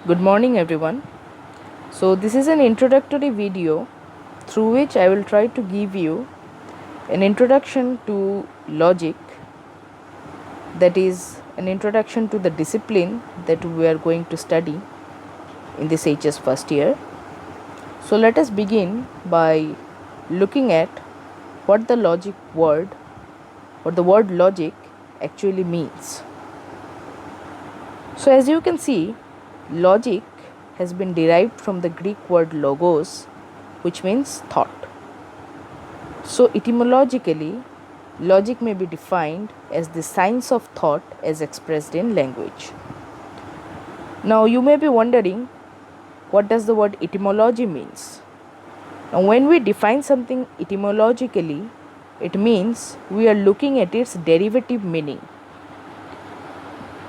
Good morning, everyone. So, this is an introductory video through which I will try to give you an introduction to logic, that is, an introduction to the discipline that we are going to study in this HS first year. So, let us begin by looking at what the logic word or the word logic actually means. So, as you can see, logic has been derived from the Greek word logos, which means thought. So, etymologically, logic may be defined as the science of thought as expressed in language. Now, you may be wondering, what does the word etymology means? Now, when we define something etymologically, it means we are looking at its derivative meaning.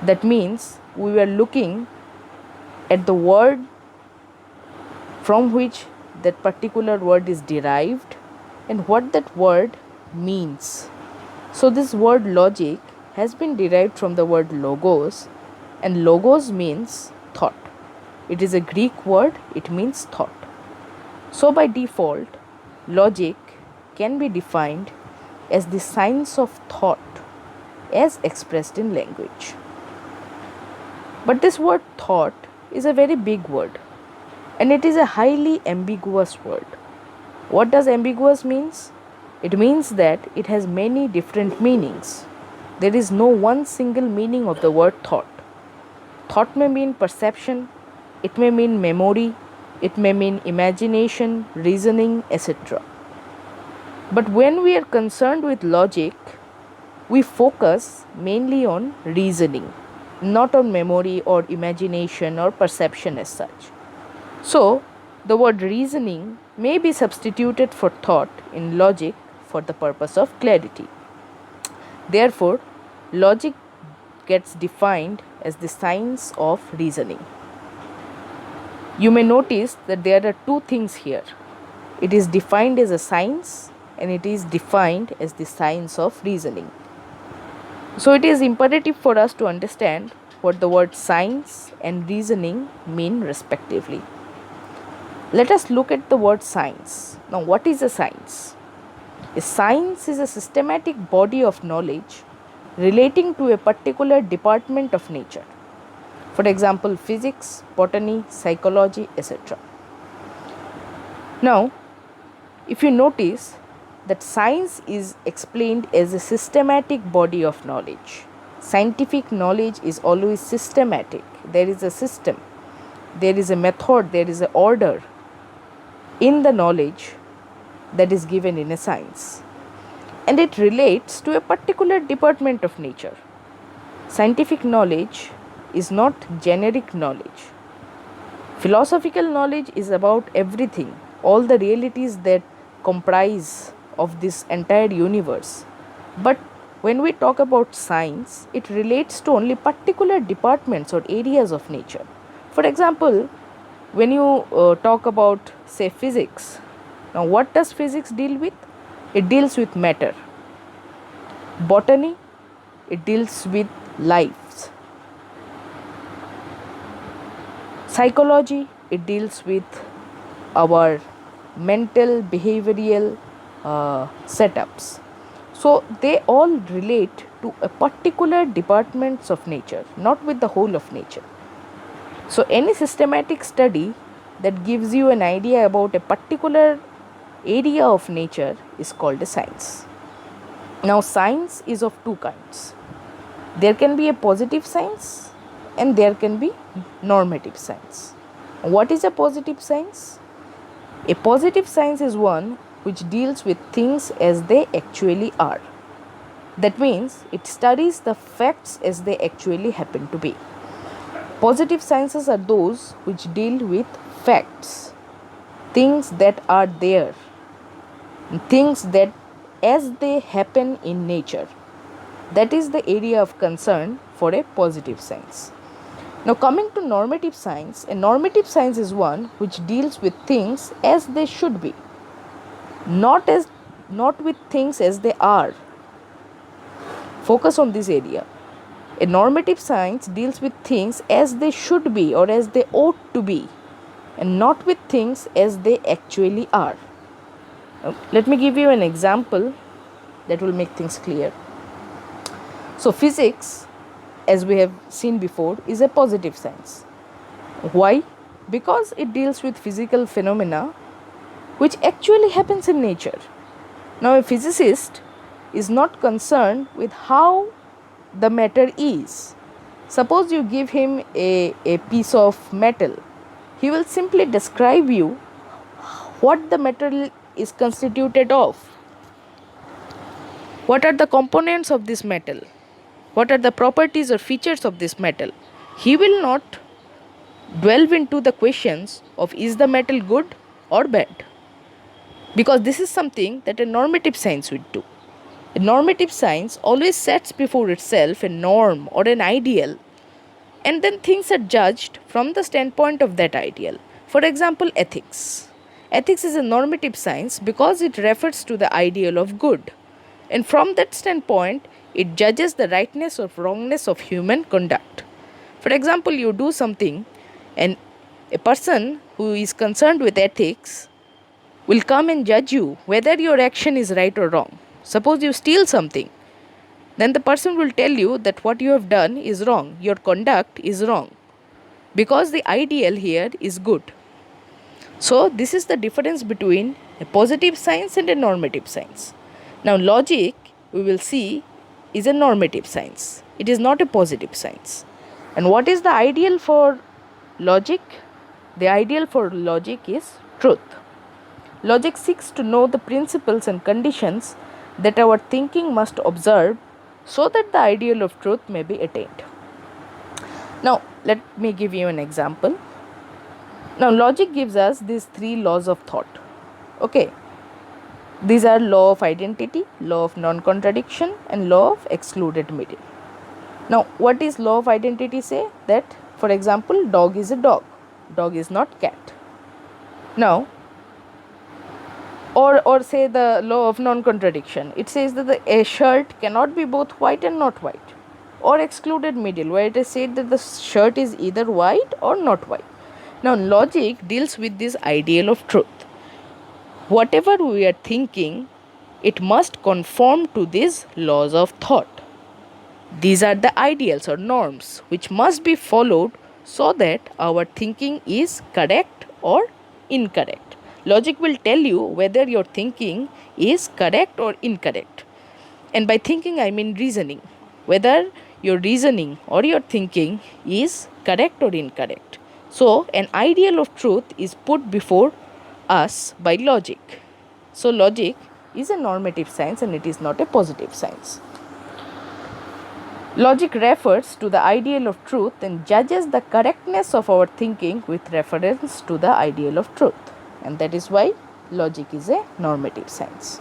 That means we are looking at the word from which that particular word is derived and what that word means. So, this word logic has been derived from the word logos, and logos means thought. It is a Greek word, it means thought. So, by default, logic can be defined as the science of thought as expressed in language. But this word thought is a very big word, and it is a highly ambiguous word. What does ambiguous means? It means that it has many different meanings. There is no one single meaning of the word thought. Thought may mean perception, it may mean memory, it may mean imagination, reasoning, etc. But when we are concerned with logic, we focus mainly on reasoning, not on memory or imagination or perception as such. So, the word reasoning may be substituted for thought in logic for the purpose of clarity. Therefore, logic gets defined as the science of reasoning. You may notice that there are two things here. It is defined as a science and it is defined as the science of reasoning. So, it is imperative for us to understand what the word science and reasoning mean respectively. Let us look at the word science. Now, what is a science? A science is a systematic body of knowledge relating to a particular department of nature. For example, physics, botany, psychology, etc. Now, if you notice that science is explained as a systematic body of knowledge. Scientific knowledge is always systematic. There is a system, there is a method, there is an order in the knowledge that is given in a science, and it relates to a particular department of nature. Scientific knowledge is not generic knowledge. Philosophical knowledge is about everything, all the realities that comprise of this entire universe. But when we talk about science, it relates to only particular departments or areas of nature. For example, when you talk about, say, physics, now what does physics deal with? It deals with matter. Botany, it deals with lives. Psychology, it deals with our mental, behavioral setups. So, they all relate to a particular departments of nature, not with the whole of nature. So, any systematic study that gives you an idea about a particular area of nature is called a science. Now, science is of two kinds. There can be a positive science and there can be normative science. What is a positive science? A positive science is one which deals with things as they actually are. That means it studies the facts as they actually happen to be. Positive sciences are those which deal with facts, things that are there, things that as they happen in nature. That is the area of concern for a positive science. Now, coming to normative science, a normative science is one which deals with things as they should be, not with things as they are. Focus on this area. A normative science deals with things as they should be or as they ought to be, and not with things as they actually are. Let me give you an example that will make things clear. So physics, as we have seen before, is a positive science. Why? Because it deals with physical phenomena which actually happens in nature. Now a physicist is not concerned with how the matter is. Suppose you give him a piece of metal, he will simply describe you what the metal is constituted of. What are the components of this metal? What are the properties or features of this metal? He will not delve into the questions of is the metal good or bad, because this is something that a normative science would do. A normative science always sets before itself a norm or an ideal, and then things are judged from the standpoint of that ideal. For example, ethics. Ethics is a normative science because it refers to the ideal of good, and from that standpoint, it judges the rightness or wrongness of human conduct. For example, you do something, and a person who is concerned with ethics will come and judge you whether your action is right or wrong. Suppose you steal something, then the person will tell you that what you have done is wrong, your conduct is wrong, because the ideal here is good. So this is the difference between a positive science and a normative science. Now logic, we will see, is a normative science. It is not a positive science. And what is the ideal for logic? The ideal for logic is truth. Logic seeks to know the principles and conditions that our thinking must observe so that the ideal of truth may be attained. Now, let me give you an example. Now, logic gives us these three laws of thought. Okay. These are law of identity, law of non-contradiction, and law of excluded middle. Now, what is law of identity say? That, for example, dog is a dog. Dog is not cat. Now, or say the law of non-contradiction. It says that a shirt cannot be both white and not white. Or excluded middle, where it is said that the shirt is either white or not white. Now, logic deals with this ideal of truth. Whatever we are thinking, it must conform to these laws of thought. These are the ideals or norms which must be followed so that our thinking is correct or incorrect. Logic will tell you whether your thinking is correct or incorrect. And by thinking, I mean reasoning. Whether your reasoning or your thinking is correct or incorrect. So, an ideal of truth is put before us by logic. So, logic is a normative science and it is not a positive science. Logic refers to the ideal of truth and judges the correctness of our thinking with reference to the ideal of truth. And that is why logic is a normative science.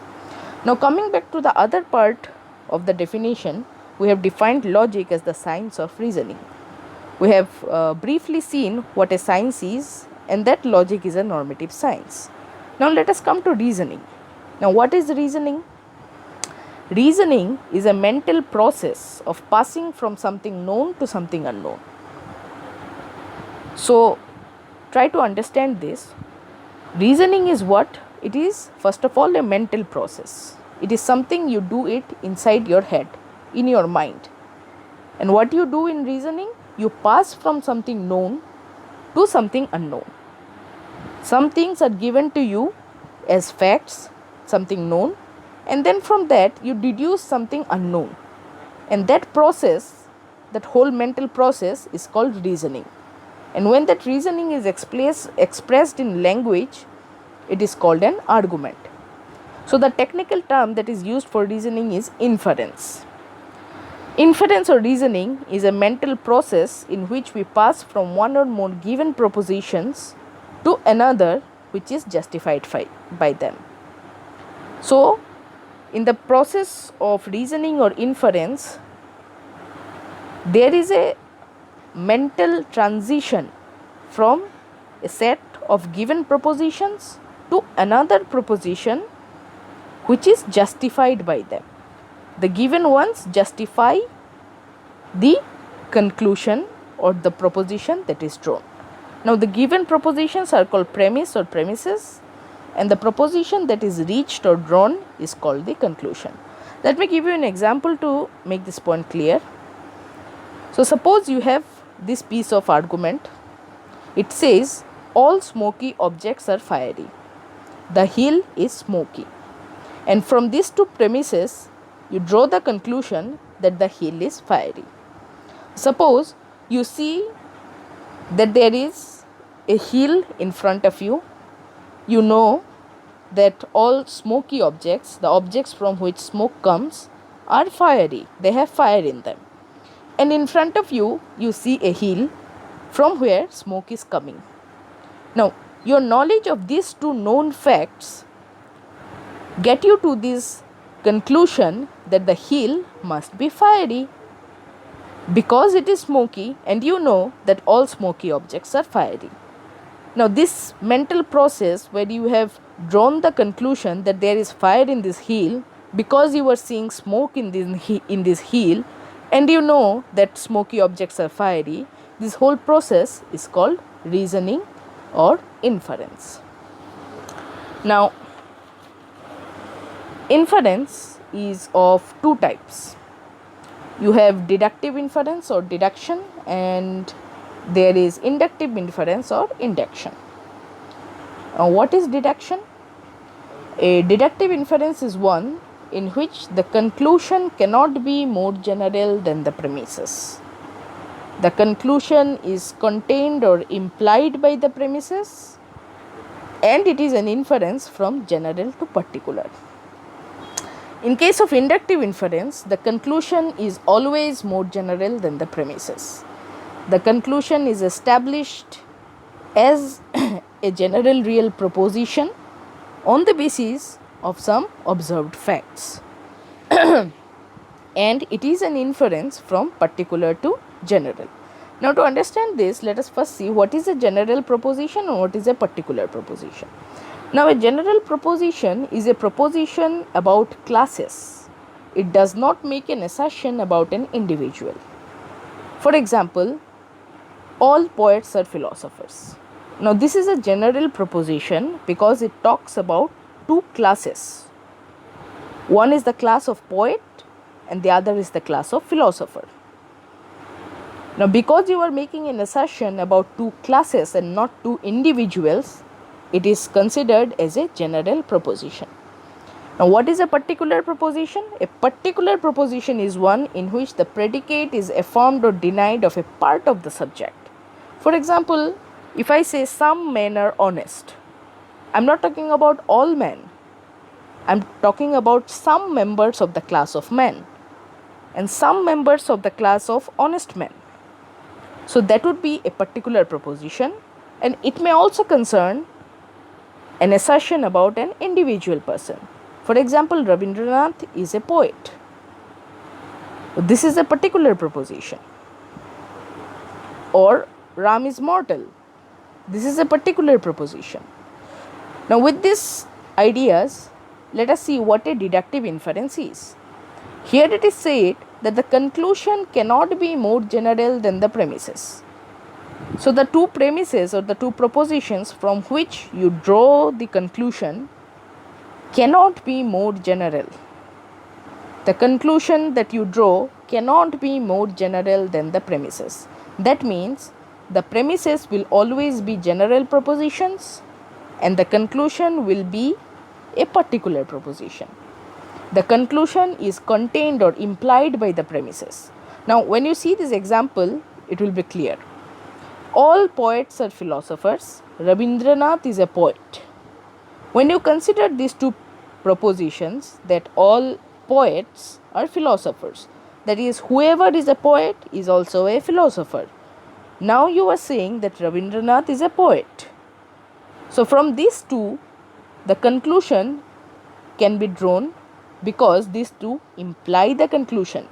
Now, coming back to the other part of the definition, we have defined logic as the science of reasoning. We have briefly seen what a science is, and that logic is a normative science. Now, let us come to reasoning. Now, what is reasoning? Reasoning is a mental process of passing from something known to something unknown. So, try to understand this. Reasoning is what? It is, first of all, a mental process. It is something you do it inside your head, in your mind. And what you do in reasoning? You pass from something known to something unknown. Some things are given to you as facts, something known, and then from that you deduce something unknown. And that process, that whole mental process is called reasoning. And when that reasoning is expressed in language, it is called an argument. So the technical term that is used for reasoning is inference. Inference or reasoning is a mental process in which we pass from one or more given propositions to another which is justified by them. So, in the process of reasoning or inference, there is a mental transition from a set of given propositions to another proposition which is justified by them. The given ones justify the conclusion or the proposition that is drawn. Now the given propositions are called premise or premises, and the proposition that is reached or drawn is called the conclusion. Let me give you an example to make this point clear. So suppose you have this piece of argument. It says all smoky objects are fiery. The hill is smoky. And from these two premises, you draw the conclusion that the hill is fiery. Suppose you see that there is a hill in front of you. You know that all smoky objects, the objects from which smoke comes, are fiery. They have fire in them. And in front of you, you see a hill from where smoke is coming. Now, your knowledge of these two known facts get you to this conclusion that the hill must be fiery because it is smoky, and you know that all smoky objects are fiery. Now this mental process where you have drawn the conclusion that there is fire in this hill because you are seeing smoke in this hill, and you know that smoky objects are fiery, this whole process is called reasoning or inference. Now inference is of two types. You have deductive inference or deduction, and there is inductive inference or induction. What is deduction? A deductive inference is one in which the conclusion cannot be more general than the premises. The conclusion is contained or implied by the premises, and it is an inference from general to particular. In case of inductive inference, the conclusion is always more general than the premises. The conclusion is established as a general real proposition on the basis of some observed facts. And it is an inference from particular to general. Now to understand this, let us first see what is a general proposition and what is a particular proposition. Now a general proposition is a proposition about classes. It does not make an assertion about an individual. For example, all poets are philosophers. Now this is a general proposition because it talks about two classes. One is the class of poet and the other is the class of philosopher. Now because you are making an assertion about two classes and not two individuals, it is considered as a general proposition. Now what is a particular proposition? A particular proposition is one in which the predicate is affirmed or denied of a part of the subject. For example, if I say some men are honest, I am not talking about all men. I am talking about some members of the class of men and some members of the class of honest men. So that would be a particular proposition, and it may also concern an assertion about an individual person. For example, Rabindranath is a poet. This is a particular proposition. Or Ram is mortal. This is a particular proposition. Now with these ideas, let us see what a deductive inference is. Here it is said that the conclusion cannot be more general than the premises. So the two premises or the two propositions from which you draw the conclusion cannot be more general. The conclusion that you draw cannot be more general than the premises. That means the premises will always be general propositions and the conclusion will be a particular proposition. The conclusion is contained or implied by the premises. Now when you see this example, it will be clear. All poets are philosophers. Rabindranath is a poet. When you consider these two propositions, that all poets are philosophers, that is, whoever is a poet is also a philosopher. Now you are saying that Rabindranath is a poet. So from these two, the conclusion can be drawn because these two imply the conclusion.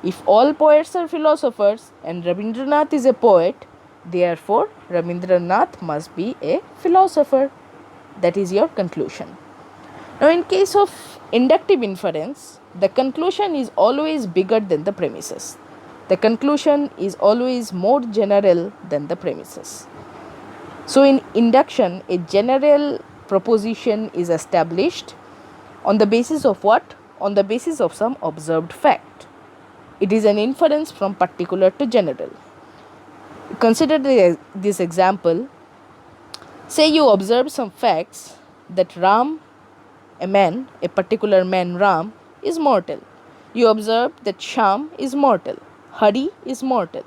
If all poets are philosophers and Rabindranath is a poet, therefore Rabindranath must be a philosopher. That is your conclusion. Now in case of inductive inference, the conclusion is always bigger than the premises. The conclusion is always more general than the premises. So, in induction, a general proposition is established on the basis of what? On the basis of some observed fact. It is an inference from particular to general. Consider this example. Say you observe some facts that Ram, a particular man Ram, is mortal. You observe that Sham is mortal, Hari is mortal.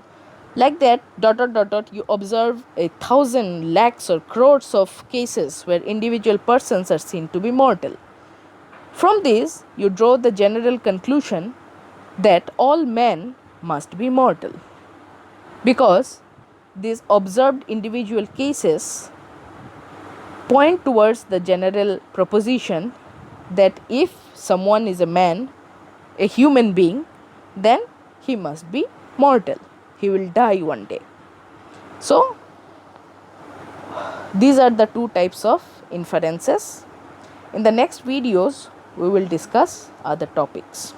Like that, ... you observe 1,000 lakhs or crores of cases where individual persons are seen to be mortal. From this, you draw the general conclusion that all men must be mortal, because these observed individual cases point towards the general proposition that if someone is a man, a human being, then he must be mortal. He will die one day. So, these are the two types of inferences. In the next videos, we will discuss other topics.